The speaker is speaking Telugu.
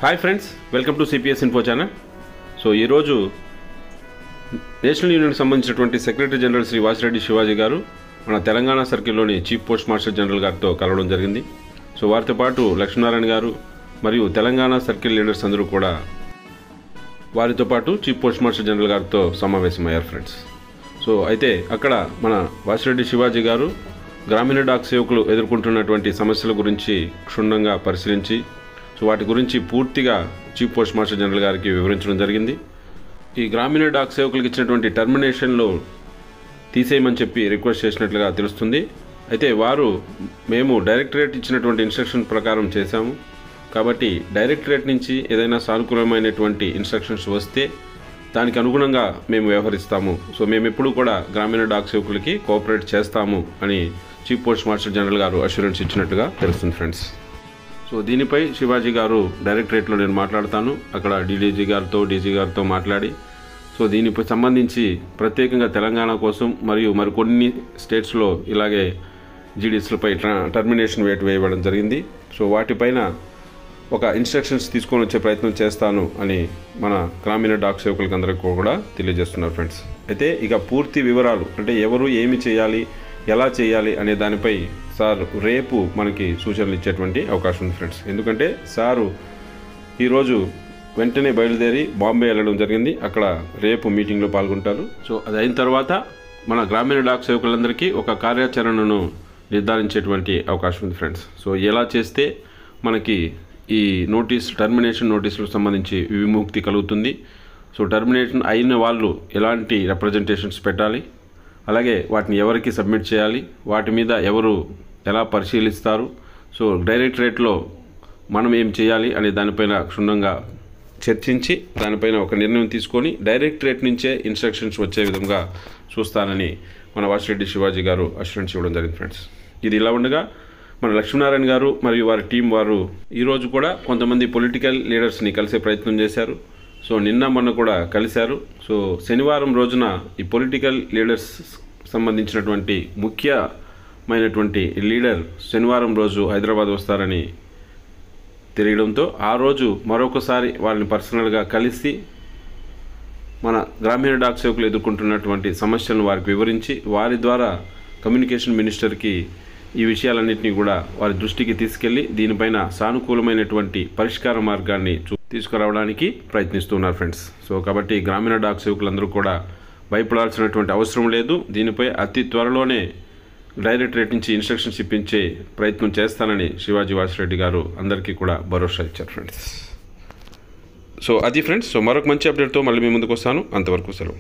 Hi friends, welcome to CPS info channel. So ఈరోజు నేషనల్ యూనియన్కి సంబంధించినటువంటి సెక్రటరీ జనరల్ శ్రీ వాసిరెడ్డి శివాజీ గారు మన తెలంగాణ సర్కిల్లోని చీఫ్ పోస్ట్ మాస్టర్ జనరల్ గారితో కలవడం జరిగింది. సో వారితో పాటు లక్ష్మీనారాయణ గారు మరియు తెలంగాణ సర్కిల్ లీడర్స్ అందరూ కూడా వారితో పాటు చీఫ్ పోస్ట్ మాస్టర్ జనరల్ గారితో సమావేశమయ్యారు ఫ్రెండ్స్. సో అయితే అక్కడ మన వాసిరెడ్డి శివాజీ గారు గ్రామీణ డాక్ సేవకులు ఎదుర్కొంటున్నటువంటి సమస్యల గురించి క్షుణ్ణంగా పరిశీలించి సో వాటి గురించి పూర్తిగా చీఫ్ పోస్ట్ మాస్టర్ జనరల్ గారికి వివరించడం జరిగింది. ఈ గ్రామీణ డాక్ సేవకులకు ఇచ్చినటువంటి టర్మినేషన్లో తీసేయమని చెప్పి రిక్వెస్ట్ చేసినట్లుగా తెలుస్తుంది. అయితే వారు మేము డైరెక్టరేట్ ఇచ్చినటువంటి ఇన్స్ట్రక్షన్ ప్రకారం చేశాము కాబట్టి డైరెక్టరేట్ నుంచి ఏదైనా సానుకూలమైనటువంటి ఇన్స్ట్రక్షన్స్ వస్తే దానికి అనుగుణంగా మేము వ్యవహరిస్తాము. సో మేము ఎప్పుడు కూడా గ్రామీణ డాక్ సేవకులకి కోఆపరేట్ చేస్తాము అని చీఫ్ పోస్ట్ మాస్టర్ జనరల్ గారు అష్యూరెన్స్ ఇచ్చినట్టుగా తెలుస్తుంది ఫ్రెండ్స్. సో దీనిపై శివాజీ గారు డైరెక్టరేట్లో నేను మాట్లాడతాను, అక్కడ డీడీజీ గారితో డీజీ గారితో మాట్లాడి సో దీనిపై సంబంధించి ప్రత్యేకంగా తెలంగాణ కోసం మరియు మరికొన్ని స్టేట్స్లో ఇలాగే జీడీఎస్లపై టర్మినేషన్ వేయబడడం జరిగింది. సో వాటిపైన ఒక ఇన్స్ట్రక్షన్స్ తీసుకొని వచ్చే ప్రయత్నం చేస్తాను అని మన గ్రామీణ డాక్ సేవకులకు అందరికీ కూడా తెలియజేస్తున్నారు ఫ్రెండ్స్. అయితే ఇక పూర్తి వివరాలు అంటే ఎవరు ఏమి చేయాలి, ఎలా చేయాలి అనే దానిపై సార్ రేపు మనకి సూచనలు ఇచ్చేటువంటి అవకాశం ఉంది ఫ్రెండ్స్. ఎందుకంటే సారు ఈరోజు వెంటనే బయలుదేరి బాంబే వెళ్ళడం జరిగింది, అక్కడ రేపు మీటింగ్లో పాల్గొంటారు. సో అది అయిన తర్వాత మన గ్రామీణ డాక్ సేవకులందరికీ ఒక కార్యాచరణను నిర్ధారించేటువంటి అవకాశం ఉంది ఫ్రెండ్స్. సో ఎలా చేస్తే మనకి ఈ టర్మినేషన్ నోటీసులకు సంబంధించి విముక్తి కలుగుతుంది, సో టర్మినేషన్ అయిన వాళ్ళు ఎలాంటి రిప్రజెంటేషన్స్ పెట్టాలి, అలాగే వాటిని ఎవరికి సబ్మిట్ చేయాలి, వాటి మీద ఎవరు ఎలా పరిశీలిస్తారు, సో డైరెక్టరేట్లో మనం ఏం చేయాలి అనే దానిపైన క్షుణ్ణంగా చర్చించి దానిపైన ఒక నిర్ణయం తీసుకొని డైరెక్టరేట్ నుంచే ఇన్స్ట్రక్షన్స్ వచ్చే విధంగా చూస్తానని మన వాసిరెడ్డి శివాజీ గారు అష్యూరెన్స్ ఇవ్వడం జరిగింది ఫ్రెండ్స్. ఇది ఇలా ఉండగా మన లక్ష్మీనారాయణ గారు మరియు వారి టీం వారు ఈరోజు కూడా కొంతమంది పొలిటికల్ లీడర్స్ని కలిసే ప్రయత్నం చేశారు. సో నిన్న మొన్న కూడా కలిశారు. సో శనివారం రోజున ఈ పొలిటికల్ లీడర్స్ సంబంధించినటువంటి ముఖ్యమైనటువంటి లీడర్ శనివారం రోజు హైదరాబాద్ వస్తారని తెలియడంతో ఆ రోజు మరొకసారి వాళ్ళని పర్సనల్గా కలిసి మన గ్రామీణ డాక్ సేవకులు ఎదుర్కొంటున్నటువంటి సమస్యలను వారికి వివరించి వారి ద్వారా కమ్యూనికేషన్ మినిస్టర్కి ఈ విషయాలన్నింటినీ కూడా వారి దృష్టికి తీసుకెళ్లి దీనిపైన సానుకూలమైనటువంటి పరిష్కార మార్గాన్ని తీసుకురావడానికి ప్రయత్నిస్తున్నారు ఫ్రెండ్స్. సో కాబట్టి గ్రామీణ డాక్ సేవకులందరూ కూడా భయపడాల్సినటువంటి అవసరం లేదు. దీనిపై అతి త్వరలోనే డైరెక్టరేట్ నుంచి ఇన్స్ట్రక్షన్స్ ఇప్పించే ప్రయత్నం చేస్తానని శివాజీ వాసిరెడ్డి గారు అందరికీ కూడా భరోసా ఇచ్చారు ఫ్రెండ్స్. సో అది ఫ్రెండ్స్. సో మరొక మంచి అప్డేట్తో మళ్ళీ మీ ముందుకు వస్తాను. అంతవరకు సెలవు.